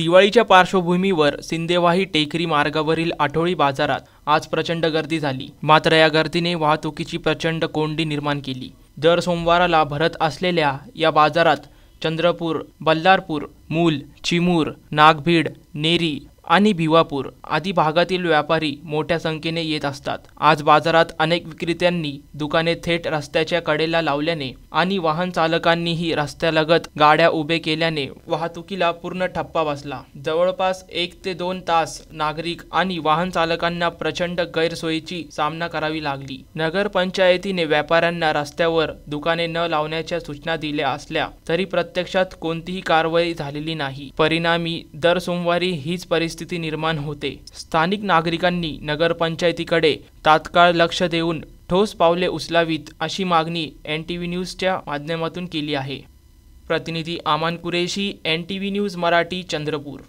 दिवाळीच्या पार्श्वभूमीवर सिंदेवाही टेकरी मार्गावरील आठवडी बाजारात आज प्रचंड गर्दी झाली। मात्र या गर्दीने वाहतुकीची प्रचंड कोंडी निर्माण केली। दर सोमवाराला भरत असलेल्या या बाजारात चंद्रपूर, बल्लारपूर, मूल, चिमूर, नागभीड, नेरी आणि भिवापूर आदी भागातील व्यापारी मोठ्या संख्येने येत असतात। आज बाजारात अनेक विक्रेत्यांनी दुकाने थेट रस्त्याच्या कडेला लावल्याने आणि वाहन चालकांनीही रस्त्यालगत गाड्या उभे केल्याने वाहतुकीला पूर्ण ठप्पा बसला। जवळपास 1 ते 2 तास नागरिक आणि वाहन चालकांना प्रचंड गैरसोयीची सामना करावी लागली। नगर पंचायतीने व्यापाऱ्यांना रस्त्यावर दुकाने न लावण्याच्या सूचना दिल्या असल्या तरी प्रत्यक्षात कोणतीही कारवाई झालेली नाही। परिणामी दर सोमवारी हीच परिस्थिती निर्माण होते। स्थानिक नागरिकांनी नगर पंचायतीकडे तात्काळ लक्ष देऊन ठोस पावले उचलावीत अशी मागणी NTV न्यूजच्या माध्यमातून केली आहे। प्रतिनिधी आमान कुरेशी, NTV न्यूज मराठी, चंद्रपूर।